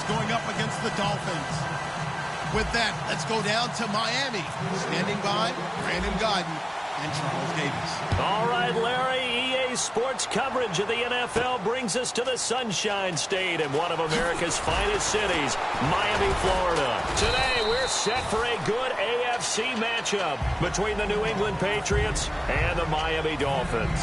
going up against the Dolphins. With that, let's go down to Miami. Standing by, Brandon Godden and Charles Davis. All right, Larry, EA Sports coverage of the NFL brings us to the Sunshine State in one of America's finest cities, Miami, Florida. Today, we're set for a good AFC matchup between the New England Patriots and the Miami Dolphins.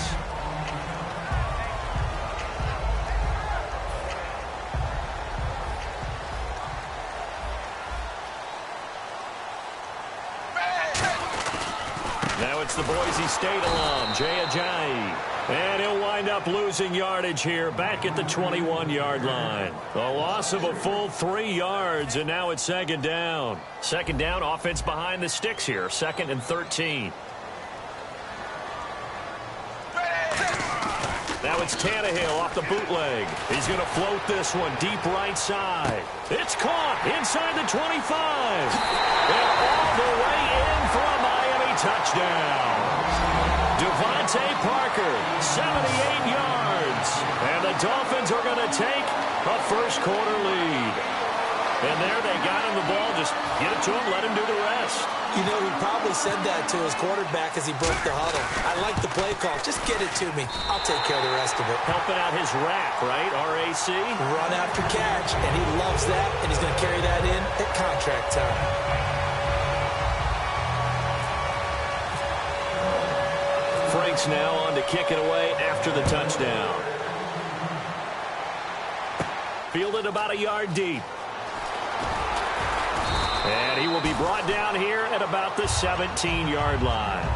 Now it's the Boise State alum, Jay Ajayi. And he'll wind up losing yardage here back at the 21-yard line. A loss of a full 3 yards, and now it's second down. Second down, offense behind the sticks here, 2nd and 13. Now it's Tannehill off the bootleg. He's going to float this one deep right side. It's caught inside the 25. And all the way in for a Miami touchdown. Devontae Parker, 78 yards. And the Dolphins are going to take a first-quarter lead. And there they got him the ball. Just get it to him, let him do the rest. You know, he probably said that to his quarterback as he broke the huddle. I like the play call. Just get it to me. I'll take care of the rest of it. Helping out his rack, right? RAC? Run after catch, and he loves that, and he's going to carry that in at contract time. Frank's now on to kick it away after the touchdown. Fielded about a yard deep. And he will be brought down here at about the 17-yard line.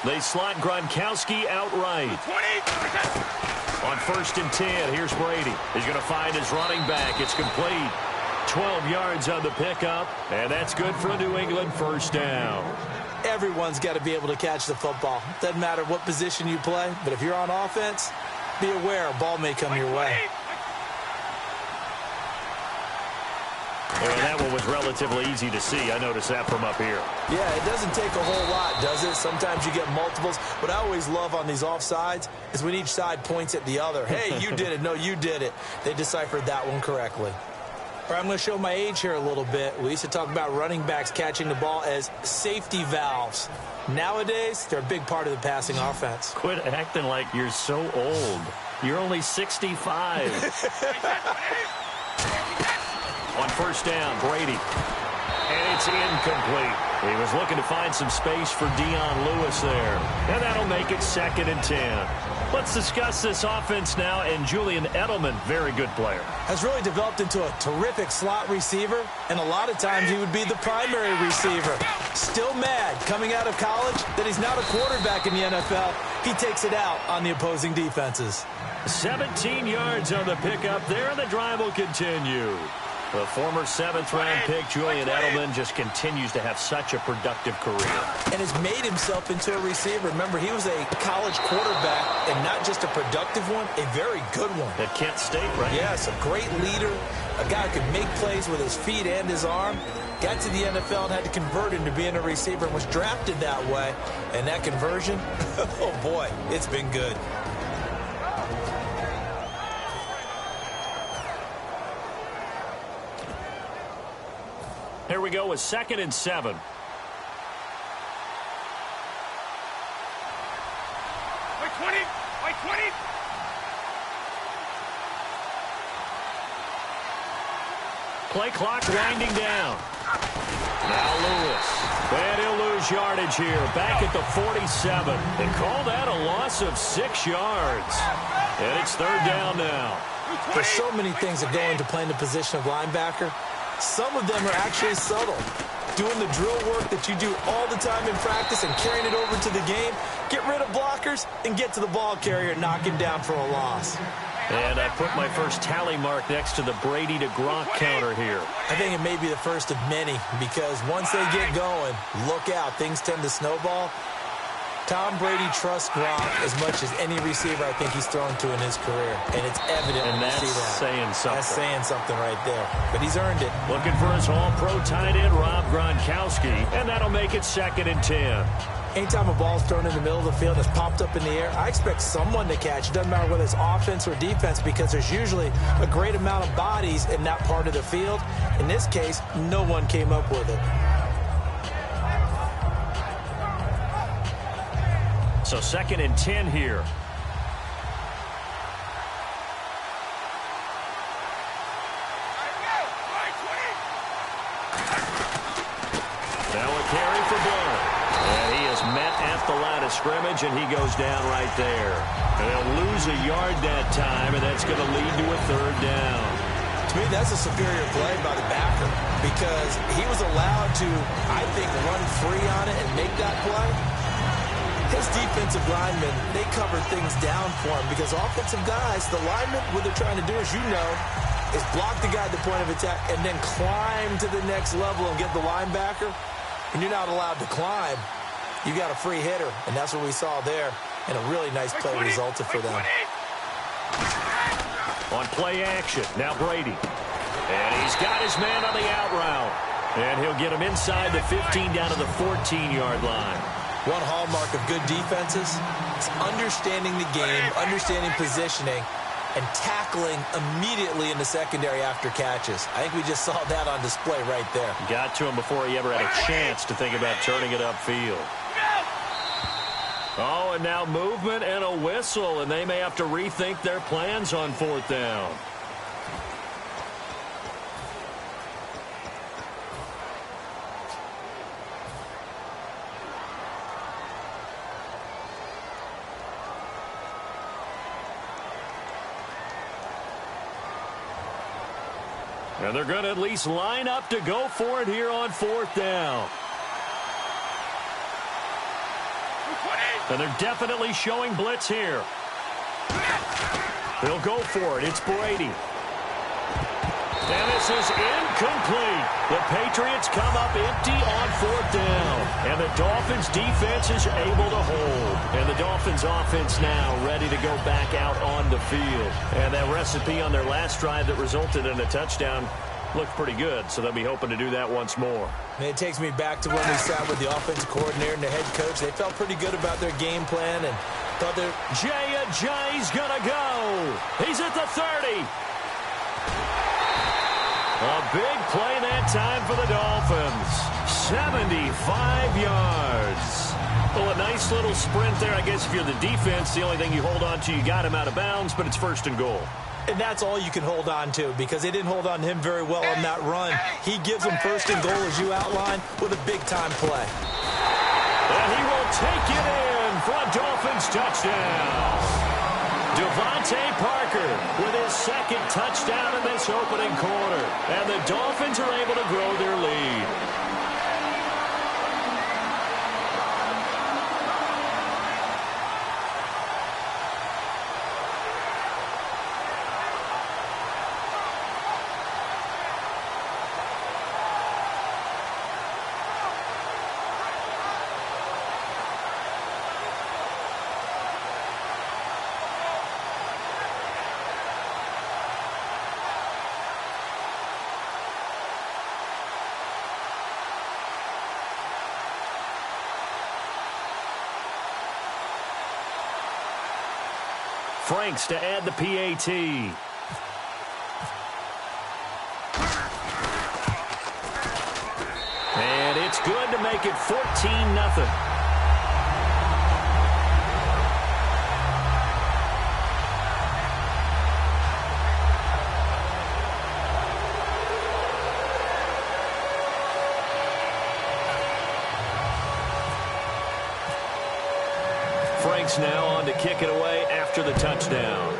They slot Gronkowski outright. On 1st and 10, here's Brady. He's going to find his running back. It's complete. 12 yards on the pickup, and that's good for a New England first down. Everyone's got to be able to catch the football. Doesn't matter what position you play, but if you're on offense, be aware a ball may come your way. And that one was relatively easy to see. I noticed that from up here. Yeah, it doesn't take a whole lot, does it? Sometimes you get multiples. What I always love on these offsides is when each side points at the other. Hey, you did it. No, you did it. They deciphered that one correctly. All right, I'm going to show my age here a little bit. We used to talk about running backs catching the ball as safety valves. Nowadays, they're a big part of the passing offense. Quit acting like you're so old. You're only 65. On first down, Brady. And it's incomplete. He was looking to find some space for Dion Lewis there. And that'll make it 2nd and 10. Let's discuss this offense now. And Julian Edelman, very good player. Has really developed into a terrific slot receiver. And a lot of times he would be the primary receiver. Still mad coming out of college that he's not a quarterback in the NFL. He takes it out on the opposing defenses. 17 yards on the pickup there, and the drive will continue. The former 7th-round pick, Julian Edelman, just continues to have such a productive career. And has made himself into a receiver. Remember, he was a college quarterback, and not just a productive one, a very good one. At Kent State, right? Yes, a great leader, a guy who could make plays with his feet and his arm. Got to the NFL and had to convert into being a receiver and was drafted that way. And that conversion, oh boy, it's been good. Here we go with 2nd and 7. By 20! By 20! Play clock winding down. Now Lewis. And he'll lose yardage here. Back at the 47. They call that a loss of 6 yards. And it's 3rd down now. There's so many things that go into playing the position of linebacker. Some of them are actually subtle. Doing the drill work that you do all the time in practice and carrying it over to the game. Get rid of blockers and get to the ball carrier and knock him down for a loss. And I put my first tally mark next to the Brady to Gronk counter here. I think it may be the first of many because once they get going, look out. Things tend to snowball. Tom Brady trusts Gronk as much as any receiver I think he's thrown to in his career. And it's evident when you see that. Saying something. That's saying something right there. But he's earned it. Looking for his all-pro tight end, Rob Gronkowski. And that'll make it 2nd and 10. Anytime a ball's thrown in the middle of the field that's popped up in the air, I expect someone to catch. It doesn't matter whether it's offense or defense because there's usually a great amount of bodies in that part of the field. In this case, no one came up with it. So 2nd and 10 here. Now a carry for Blunt. And he is met at the line of scrimmage, and he goes down right there. And they'll lose a yard that time, and that's going to lead to a 3rd down. To me, that's a superior play by the backer because he was allowed to, I think, run free on it and make that play. His defensive linemen, they covered things down for him because offensive guys, the linemen, what they're trying to do, as you know, is block the guy at the point of attack and then climb to the next level and get the linebacker. When you're not allowed to climb, you got a free hitter, and that's what we saw there, and a really nice play resulted for them. On play action, now Brady. And he's got his man on the out route. And he'll get him inside the 15 down to the 14-yard line. One hallmark of good defenses is understanding the game, understanding positioning, and tackling immediately in the secondary after catches. I think we just saw that on display right there. Got to him before he ever had a chance to think about turning it upfield. Oh, and now movement and a whistle, and they may have to rethink their plans on 4th down. And they're going to at least line up to go for it here on 4th down. And they're definitely showing blitz here. They'll go for it. It's Brady. And this is incomplete. The Patriots come up empty on 4th down. And the Dolphins defense is able to hold. And the Dolphins offense now ready to go back out on the field. And that recipe on their last drive that resulted in a touchdown looked pretty good. So they'll be hoping to do that once more. And it takes me back to when we sat with the offensive coordinator and the head coach. They felt pretty good about their game plan and thought they're... Jay's gonna go. He's at the 30. A big play that time for the Dolphins. 75 yards. Well, a nice little sprint there. I guess if you're the defense, the only thing you hold on to, you got him out of bounds, but it's 1st and goal. And that's all you can hold on to because they didn't hold on to him very well on that run. He gives them 1st and goal, as you outlined, with a big-time play. And he will take it in for a Dolphins touchdown. Devontae Parker with his 2nd touchdown in this opening quarter. And the Dolphins are able to grow their lead. Franks to add the PAT. And it's good to make it 14-0. Franks now on to kick it away after the touchdown.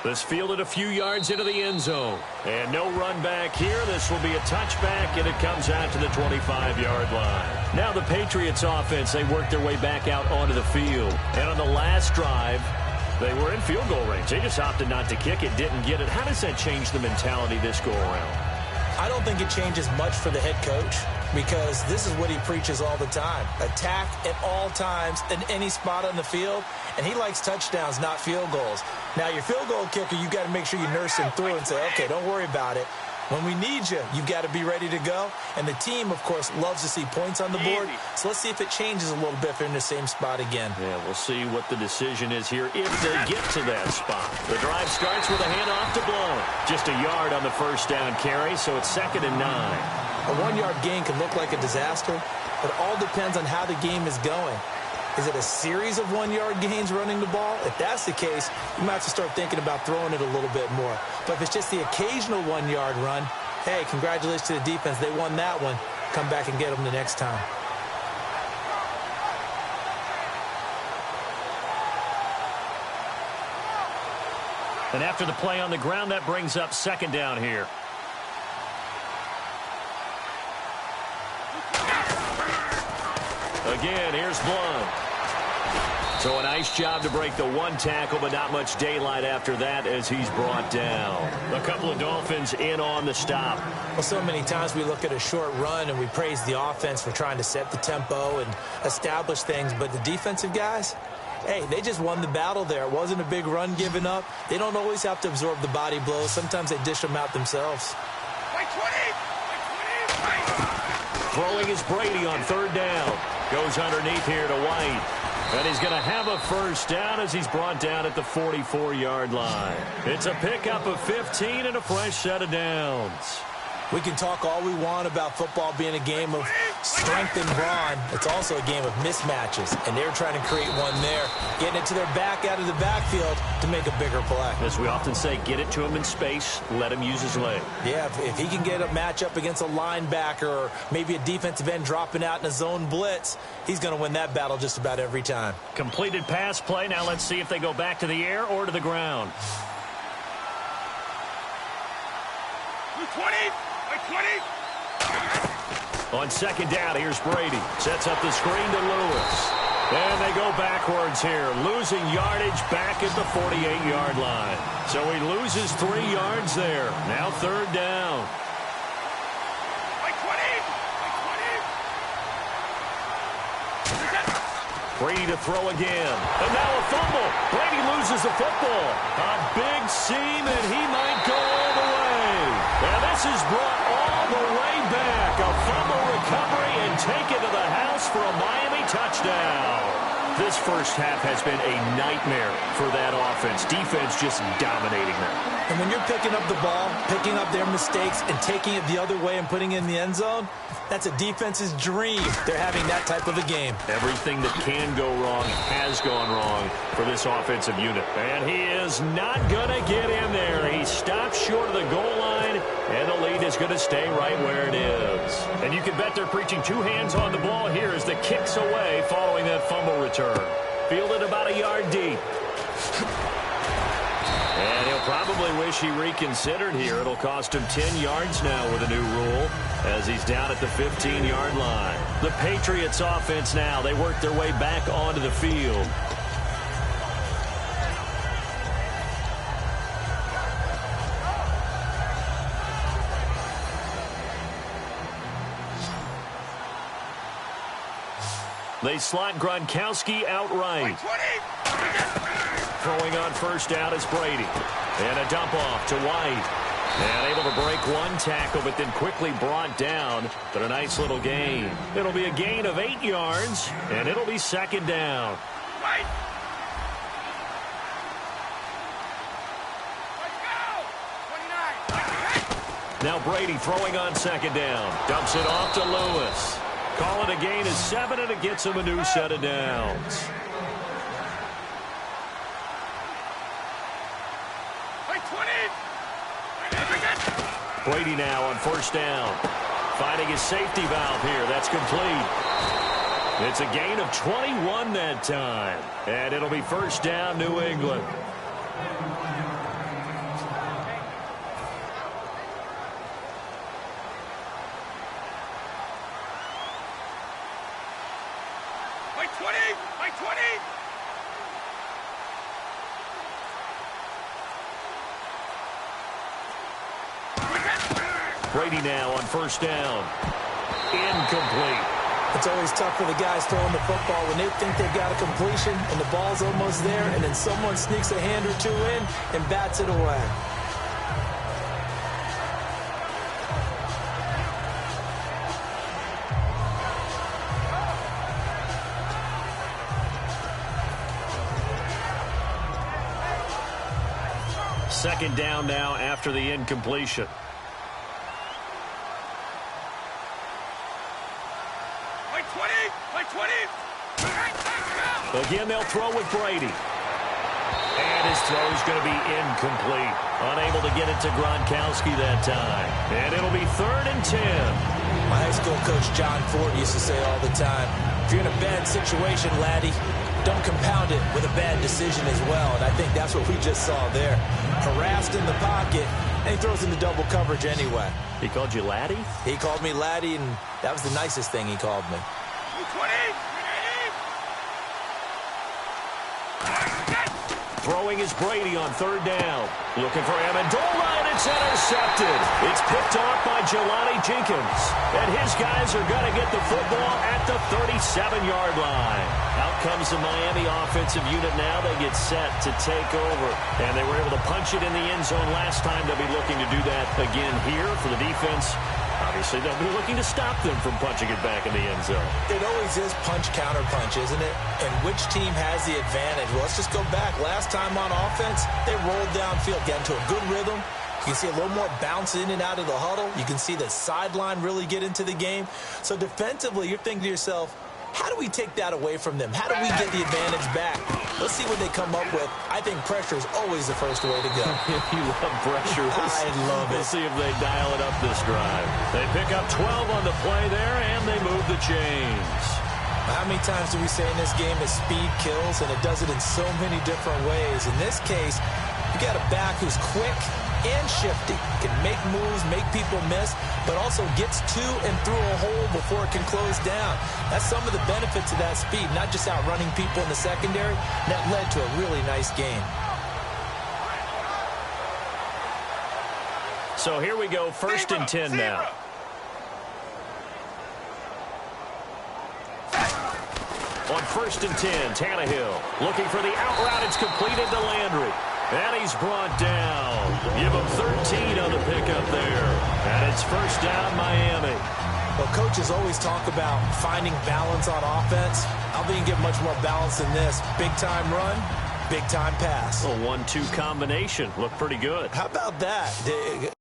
This fielded a few yards into the end zone. And no run back here. This will be a touchback, and it comes out to the 25-yard line. Now the Patriots offense, they work their way back out onto the field. And on the last drive, They were in field goal range. They just opted not to kick it, didn't get it. How does that change the mentality this go-around? I don't think it changes much for the head coach because this is what he preaches all the time. Attack at all times in any spot on the field, and he likes touchdowns, not field goals. Now, your field goal kicker, you've got to make sure you nurse him through and say, okay, don't worry about it. When we need you, you've got to be ready to go. And the team, of course, loves to see points on the board. So let's see if it changes a little bit if they're in the same spot again. Yeah, we'll see what the decision is here if they get to that spot. The drive starts with a handoff to Blount. Just a yard on the first down carry, so it's 2nd and 9. A 1-yard gain can look like a disaster. It all depends on how the game is going. Is it a series of 1-yard gains running the ball? If that's the case, you might have to start thinking about throwing it a little bit more. But if it's just the occasional 1-yard run, hey, congratulations to the defense. They won that one. Come back and get them the next time. And after the play on the ground, that brings up 2nd down here. Again, here's Blount. So a nice job to break the one tackle, but not much daylight after that as he's brought down. A couple of Dolphins in on the stop. Well, so many times we look at a short run and we praise the offense for trying to set the tempo and establish things, but the defensive guys, hey, they just won the battle there. It wasn't a big run given up. They don't always have to absorb the body blows. Sometimes they dish them out themselves. Throwing is Brady on 3rd down. Goes underneath here to White. And he's going to have a first down as he's brought down at the 44-yard line. It's a pickup of 15 and a fresh set of downs. We can talk all we want about football being a game of strength and brawn. It's also a game of mismatches, and they're trying to create one there, getting it to their back out of the backfield to make a bigger play. As we often say, get it to him in space, let him use his leg. Yeah, if he can get a matchup against a linebacker or maybe a defensive end dropping out in a zone blitz, he's going to win that battle just about every time. Completed pass play. Now let's see if they go back to the air or to the ground. 20! 20. On 2nd down, here's Brady. Sets up the screen to Lewis. And they go backwards here, losing yardage back at the 48-yard line. So he loses 3 yards there. Now 3rd down. 20. Brady to throw again. And now a fumble. Brady loses the football. A big seam, and he might go all the way. And this is brought all the way back. A fumble recovery and take it to the house for a Miami touchdown. This first half has been a nightmare for that offense. Defense just dominating them. And when you're picking up the ball, picking up their mistakes, and taking it the other way and putting it in the end zone, that's a defense's dream. They're having that type of a game. Everything that can go wrong has gone wrong for this offensive unit. And he is not going to get in there. He stops short of the goal line, and the lead is going to stay right where it is. And you can bet they're preaching 2 hands on the ball here as the kick's away following that fumble return. Fielded about a yard deep. And he'll probably wish he reconsidered here. It'll cost him 10 yards now with a new rule as he's down at the 15-yard line. The Patriots offense now, they work their way back onto the field. They slot Gronkowski outright. Throwing on first down is Brady. And a dump off to White. And able to break one tackle, but then quickly brought down. But a nice little gain. It'll be a gain of 8 yards, and it'll be 2nd down. White. Now Brady throwing on 2nd down. Dumps it off to Lewis. Call it a gain of 7, and it gets him a new set of downs. Brady now on first down. Finding his safety valve here. That's complete. It's a gain of 21 that time. And it'll be first down, New England. Brady now on first down. Incomplete. It's always tough for the guys throwing the football when they think they've got a completion and the ball's almost there, and then someone sneaks a hand or two in and bats it away. Second down now after the incompletion. Like 20, like 20. Again, they'll throw with Brady. And his throw is going to be incomplete. Unable to get it to Gronkowski that time. And it'll be 3rd and 10. My high school coach, John Ford, used to say all the time, if you're in a bad situation, laddie, don't compound it with a bad decision as well. And I think that's what we just saw there. Harassed in the pocket, and he throws into double coverage anyway. He called you laddie? He called me laddie, and that was the nicest thing he called me. 20. Throwing is Brady on 3rd down. Looking for Amendola, and it's intercepted. It's picked off by Jelani Jenkins. And his guys are going to get the football at the 37-yard line. Out comes the Miami offensive unit now. They get set to take over. And they were able to punch it in the end zone last time. They'll be looking to do that again here for the defense. Obviously, they'll be looking to stop them from punching it back in the end zone. It always is punch-counter-punch, isn't it? And which team has the advantage? Well, let's just go back. Last time on offense, they rolled downfield, get into a good rhythm. You can see a little more bounce in and out of the huddle. You can see the sideline really get into the game. So defensively, you're thinking to yourself, how do we take that away from them? How do we get the advantage back? Let's see what they come up with. I think pressure is always the first way to go. You love pressure. I love it. We'll see if they dial it up this drive. They pick up 12 on the play there, and they move the chains. How many times do we say in this game that speed kills, and it does it in so many different ways? In this case, you got a back who's quick and shifty, can make moves, make people miss, but also gets to and through a hole before it can close down. That's some of the benefits of that speed, not just outrunning people in the secondary. That led to a really nice game. So here we go, 1st and 10 now. On 1st and 10, Tannehill looking for the out route. It's completed to Landry. And he's brought down. Give him 13 on the pickup there. And it's 1st down, Miami. Well, coaches always talk about finding balance on offense. I don't think you can get much more balance than this. Big-time run, big-time pass. A 1-2 combination. Looked pretty good. How about that?